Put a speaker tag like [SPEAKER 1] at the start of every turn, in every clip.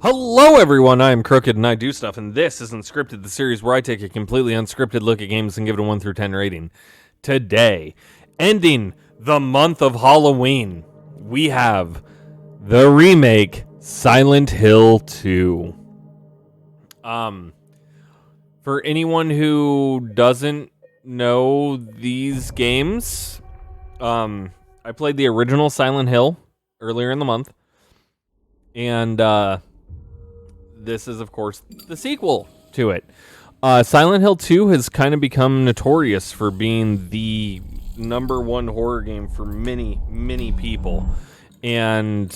[SPEAKER 1] Hello, everyone. I am Krooked, and I do stuff, and this is Unscripted, the series where I take a completely unscripted look at games and give it a 1 through 10 rating. Today, ending the month of Halloween, we have the remake Silent Hill 2. For anyone who doesn't know these games, I played the original Silent Hill earlier in the month, and this is, of course, the sequel to it. Silent Hill 2 has kind of become notorious for being the number one horror game for many, many people. And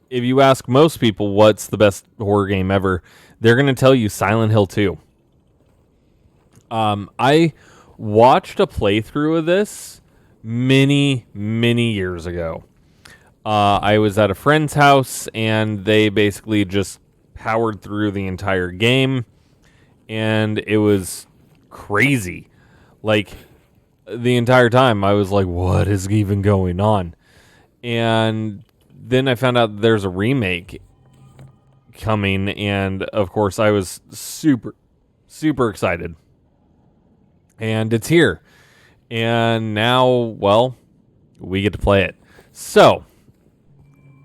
[SPEAKER 1] if you ask most people what's the best horror game ever, they're going to tell you Silent Hill 2. I watched a playthrough of this many, many years ago. I was at a friend's house, and they basically just powered through the entire game, and it was crazy. Like, the entire time, I was like, what is even going on? And then I found out there's a remake coming, and of course, I was super, super excited. And it's here. And now, well, we get to play it. So,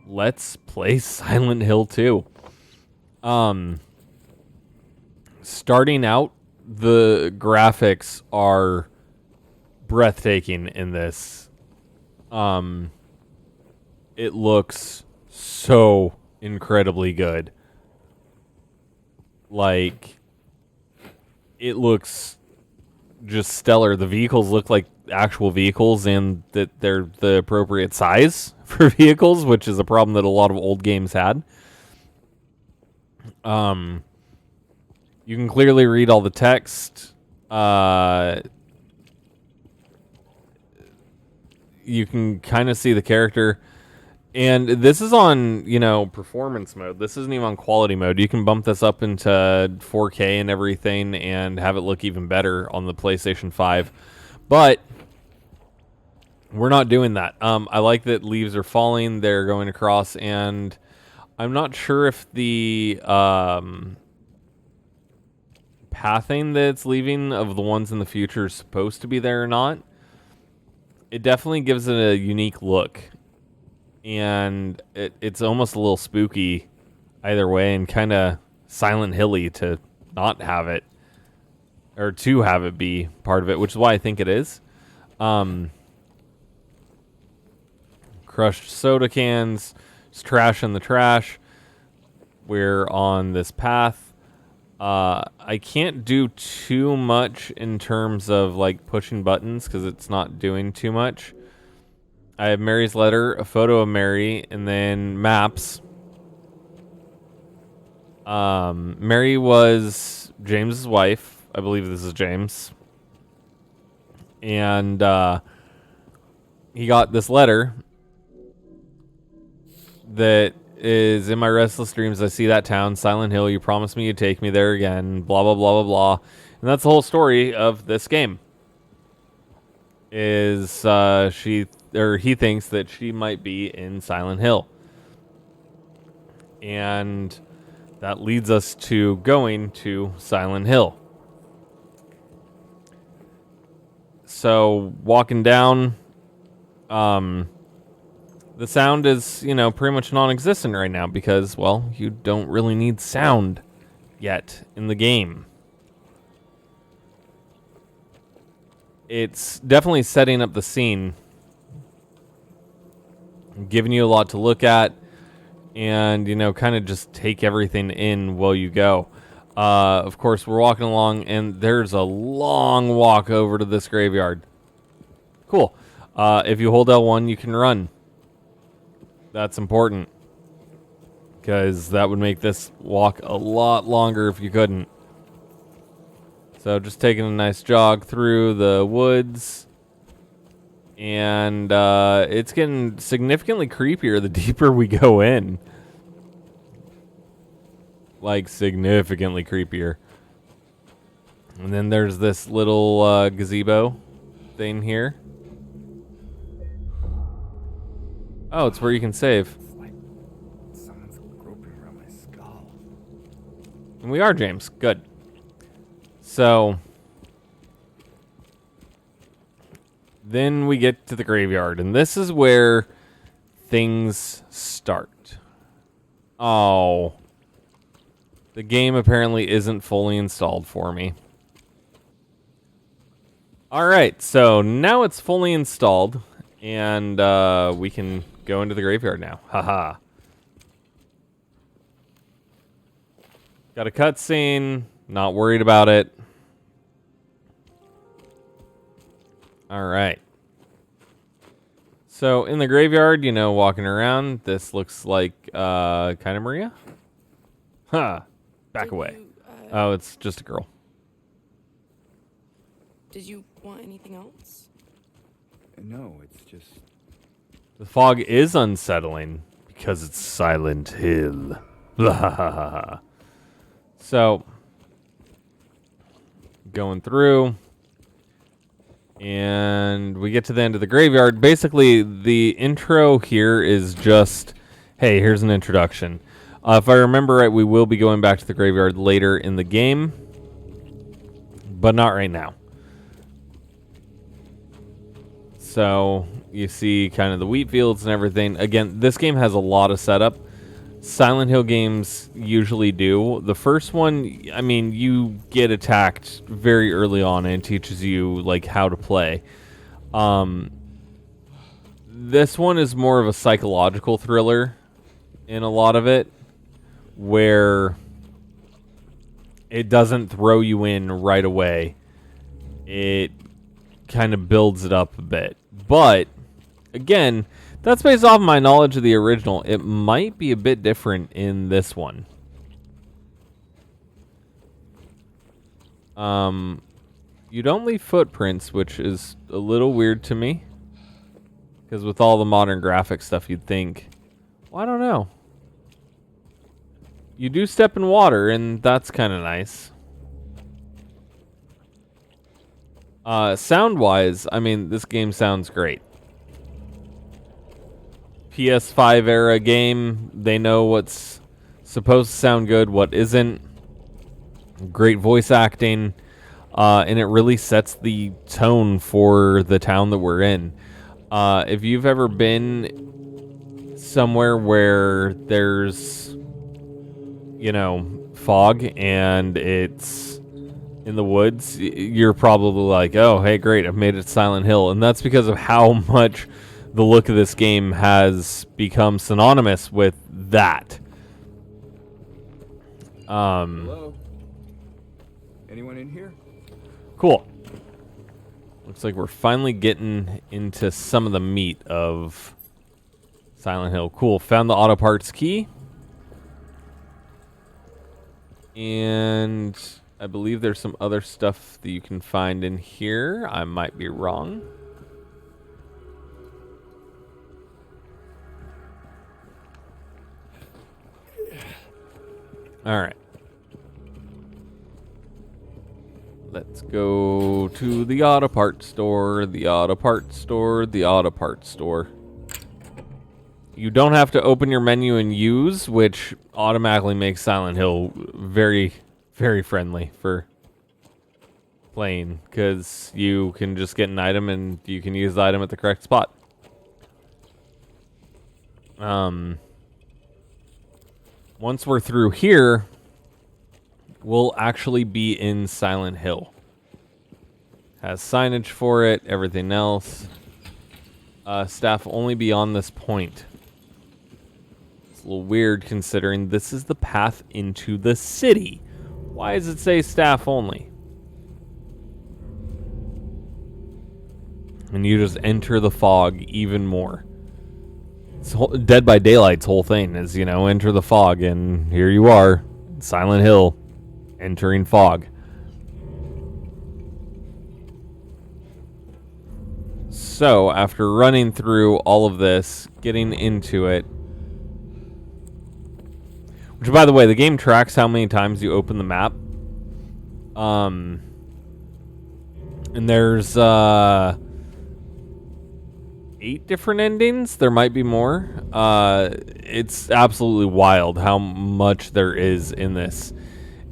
[SPEAKER 1] let's play Silent Hill 2. Starting out, the graphics are breathtaking in this. It looks so incredibly good. Like, it looks just stellar. The vehicles look like actual vehicles, and that they're the appropriate size for vehicles, which is a problem that a lot of old games had. You can clearly read all the text. You can kind of see the character. And this is on, performance mode. This isn't even on quality mode. You can bump this up into 4K and everything and have it look even better on the PlayStation 5. But we're not doing that. I like that leaves are falling. They're going across, and I'm not sure if the pathing that it's leaving of the ones in the future is supposed to be there or not. It definitely gives it a unique look, and it's almost a little spooky either way, and kind of Silent Hilly to not have it, or to have it be part of it, which is why I think it is. Crushed soda cans, just trash in the trash. We're on this path. I can't do too much in terms of like pushing buttons because it's not doing too much. I have Mary's letter, a photo of Mary, and then maps. Mary was James's wife. I believe this is James. And he got this letter that is in my restless dreams. I see that town, Silent Hill. You promised me you'd take me there again. Blah, blah, blah, blah, blah. And that's the whole story of this game. Is he thinks that she might be in Silent Hill. And that leads us to going to Silent Hill. So, walking down, the sound is, pretty much non-existent right now because, well, you don't really need sound yet in the game. It's definitely setting up the scene, giving you a lot to look at, and, kind of just take everything in while you go. Of course, we're walking along, and there's a long walk over to this graveyard. Cool. If you hold L1, you can run. That's important, because that would make this walk a lot longer if you couldn't. So just taking a nice jog through the woods, and it's getting significantly creepier the deeper we go in. Like, significantly creepier. And then there's this little gazebo thing here. Oh, it's where you can save.
[SPEAKER 2] It's like someone's groping around my skull.
[SPEAKER 1] And we are, James. Good. So then we get to the graveyard, and this is where things start. Oh. The game apparently isn't fully installed for me. Alright, so now it's fully installed, and we can go into the graveyard now. Haha. Got a cutscene. Not worried about it. Alright. So, in the graveyard, you know, walking around, this looks like, kind of Maria? Huh. Back away. Oh, it's just a girl.
[SPEAKER 2] Did you want anything else?
[SPEAKER 3] No, it's just...
[SPEAKER 1] The fog is unsettling because it's Silent Hill. So, going through, and we get to the end of the graveyard. Basically, the intro here is just, hey, here's an introduction. If I remember right, we will be going back to the graveyard later in the game, but not right now. So, you see kind of the wheat fields and everything. Again, this game has a lot of setup. Silent Hill games usually do. The first one, I mean, you get attacked very early on and it teaches you, like, how to play. This one is more of a psychological thriller in a lot of it, where it doesn't throw you in right away. It kind of builds it up a bit. But, again, that's based off my knowledge of the original. It might be a bit different in this one. You don't leave footprints, which is a little weird to me. Because with all the modern graphic stuff, you'd think, well, I don't know. You do step in water, and that's kind of nice. Sound-wise, I mean, this game sounds great. PS5 era game, they know what's supposed to sound good, what isn't. Great voice acting, and it really sets the tone for the town that we're in. If you've ever been somewhere where there's, you know, fog and it's in the woods, you're probably like, oh, hey, great, I've made it Silent Hill. And that's because of how much the look of this game has become synonymous with that.
[SPEAKER 3] Hello? Anyone in here?
[SPEAKER 1] Cool. Looks like we're finally getting into some of the meat of Silent Hill. Cool. Found the auto parts key. And I believe there's some other stuff that you can find in here. I might be wrong. All right. Let's go to the auto parts store, the auto parts store, the auto parts store. You don't have to open your menu and use, which automatically makes Silent Hill very, very friendly for playing, because you can just get an item and you can use the item at the correct spot. Once we're through here, we'll actually be in Silent Hill. Has signage for it, everything else. Staff only beyond this point. It's a little weird considering this is the path into the city. Why does it say staff only? And you just enter the fog even more. Dead by Daylight's whole thing is, you know, enter the fog, and here you are, Silent Hill, entering fog. So, after running through all of this, getting into it, which, by the way, the game tracks how many times you open the map. And there's 8 different endings. There might be more. It's absolutely wild how much there is in this.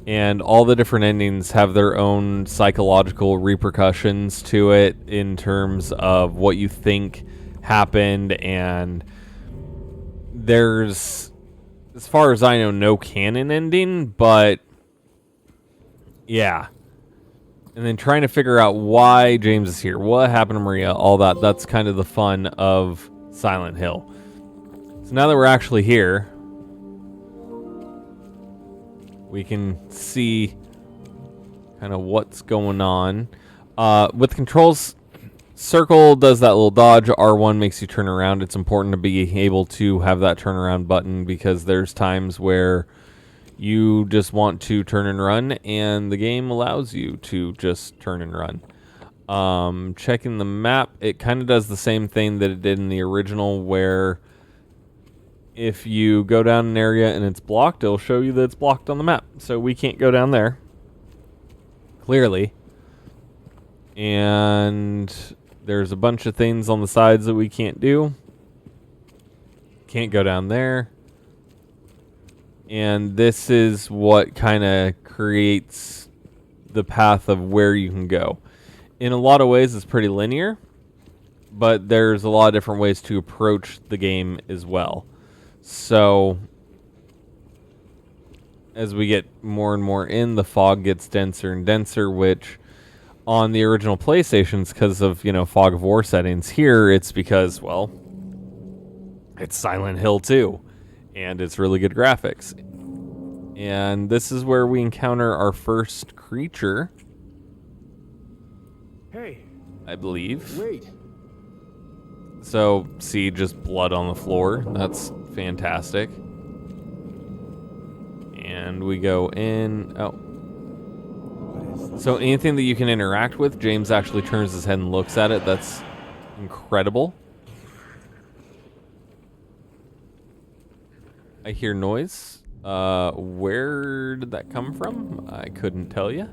[SPEAKER 1] And all the different endings have their own psychological repercussions to it in terms of what you think happened. And there's, as far as I know, no canon ending, but yeah. And then trying to figure out why James is here, what happened to Maria, all that. That's kind of the fun of Silent Hill. So now that we're actually here, we can see kind of what's going on. With controls, circle does that little dodge. R1 makes you turn around. It's important to be able to have that turnaround button because there's times where you just want to turn and run, and the game allows you to just turn and run. Checking the map, it kind of does the same thing that it did in the original, where if you go down an area and it's blocked, it'll show you that it's blocked on the map. So we can't go down there, clearly. And there's a bunch of things on the sides that we can't do. Can't go down there. And this is what kind of creates the path of where you can go. In a lot of ways, it's pretty linear, but there's a lot of different ways to approach the game as well. So, as we get more and more in, the fog gets denser and denser, which on the original PlayStations, because of, fog of war settings, here it's because, well, it's Silent Hill 2, and it's really good graphics. And this is where we encounter our first creature.
[SPEAKER 3] Hey,
[SPEAKER 1] I believe.
[SPEAKER 3] wait.
[SPEAKER 1] So, see just blood on the floor. That's fantastic. And we go in. Oh. So anything that you can interact with, James actually turns his head and looks at it. That's incredible. I hear noise. Where did that come from? I couldn't tell you.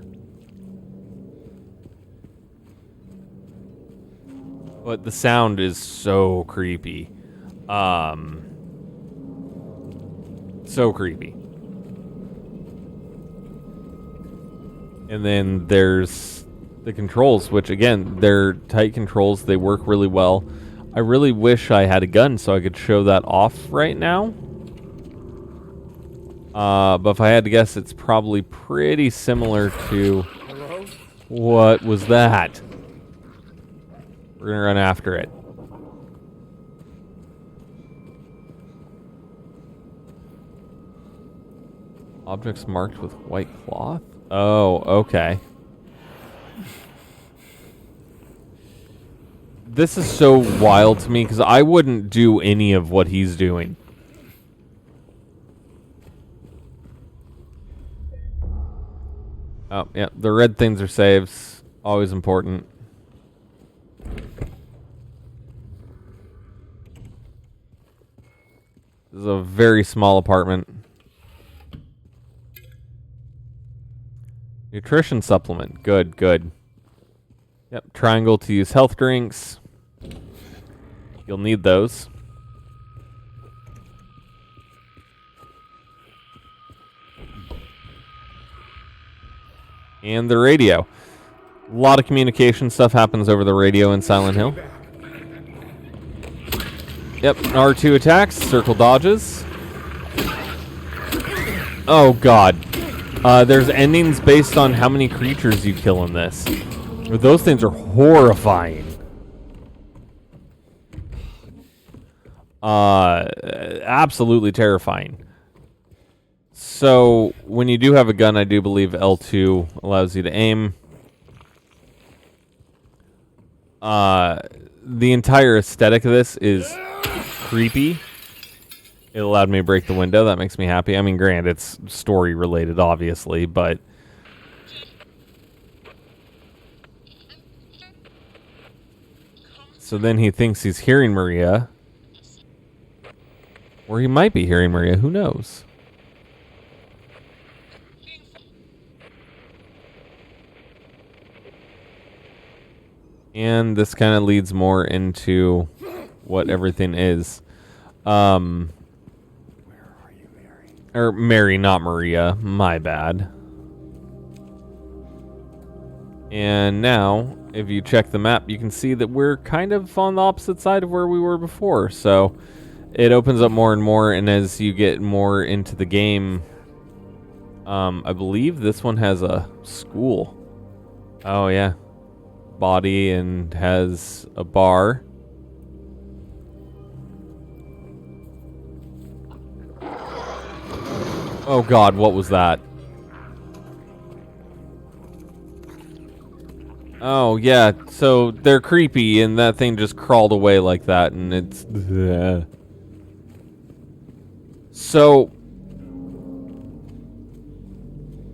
[SPEAKER 1] But the sound is so creepy. So creepy. And then there's the controls, which again, they're tight controls. They work really well. I really wish I had a gun so I could show that off right now. But if I had to guess, it's probably pretty similar to...
[SPEAKER 3] Hello?
[SPEAKER 1] What was that? We're gonna run after it. Objects marked with white cloth? Oh, okay. This is so wild to me because I wouldn't do any of what he's doing. Oh, yeah, the red things are saves. Always important. This is a very small apartment. Nutrition supplement. Good, good. Yep, triangle to use health drinks. You'll need those. And the radio. A lot of communication stuff happens over the radio in Silent Hill. Yep, R2 attacks, circle dodges. Oh god. There's endings based on how many creatures you kill in this. Those things are horrifying. Absolutely terrifying. So, when you do have a gun, I do believe L2 allows you to aim. The entire aesthetic of this is creepy. It allowed me to break the window. That makes me happy. I mean, granted, it's story related, obviously, but... So then he thinks he's hearing Maria. Or he might be hearing Maria. Who knows? And this kind of leads more into what everything is.
[SPEAKER 3] Where are you, Mary?
[SPEAKER 1] Or Mary, not Maria. My bad. And now, if you check the map, you can see that we're kind of on the opposite side of where we were before. So it opens up more and more, and as you get more into the game, I believe this one has a school. Oh, yeah. Body and has a bar. Oh, God, what was that? Oh, yeah, so they're creepy, and that thing just crawled away like that, and it's... Bleh. So,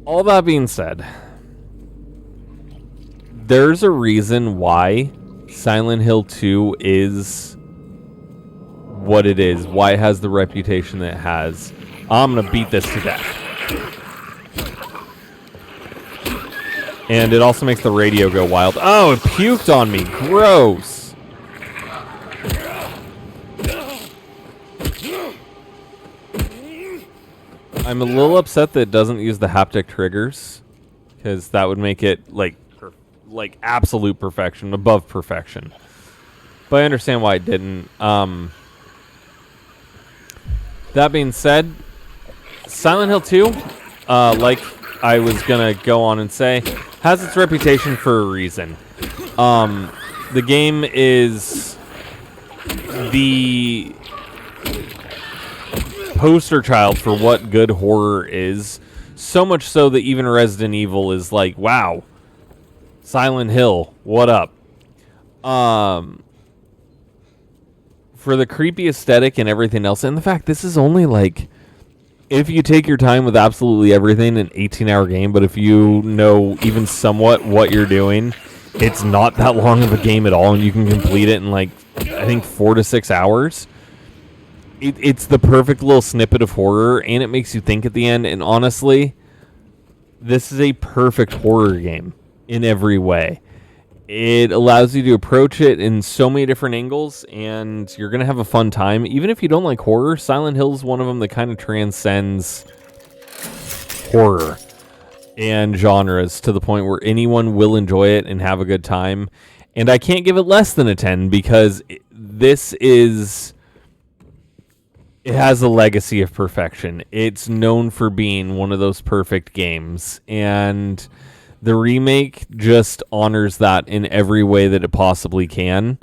[SPEAKER 1] all that being said, there's a reason why Silent Hill 2 is what it is, why it has the reputation that it has. I'm gonna beat this to death. And it also makes the radio go wild. Oh, it puked on me. Gross. I'm a little upset that it doesn't use the haptic triggers, because that would make it like absolute perfection, above perfection. But I understand why it didn't. That being said, Silent Hill 2, like I was gonna go on and say, has its reputation for a reason. The game is the poster child for what good horror is. So much so that even Resident Evil is like, wow, Silent Hill, what up? For the creepy aesthetic and everything else, and the fact this is only like, if you take your time with absolutely everything, an 18-hour game, but if you know even somewhat what you're doing, it's not that long of a game at all, and you can complete it in like, I think 4 to 6 hours. It's the perfect little snippet of horror, and it makes you think at the end, and honestly, this is a perfect horror game in every way. It allows you to approach it in so many different angles, and you're going to have a fun time. Even if you don't like horror, Silent Hill is one of them that kind of transcends horror and genres to the point where anyone will enjoy it and have a good time. And I can't give it less than a 10 because it has a legacy of perfection. It's known for being one of those perfect games, and the remake just honors that in every way that it possibly can.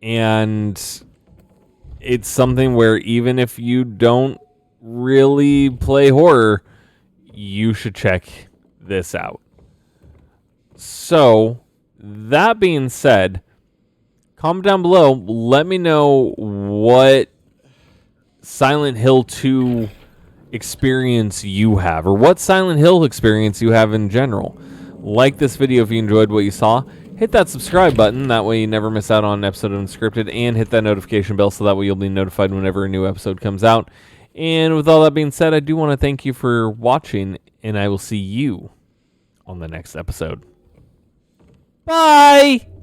[SPEAKER 1] And it's something where even if you don't really play horror, you should check this out. So, that being said, comment down below. Let me know what Silent Hill 2 experience you have, or what Silent Hill experience you have in general. Like this video if you enjoyed what you saw. Hit that subscribe button, that way you never miss out on an episode of Unscripted, and hit that notification bell so that way you'll be notified whenever a new episode comes out. And with all that being said, I do want to thank you for watching, and I will see you on the next episode. Bye!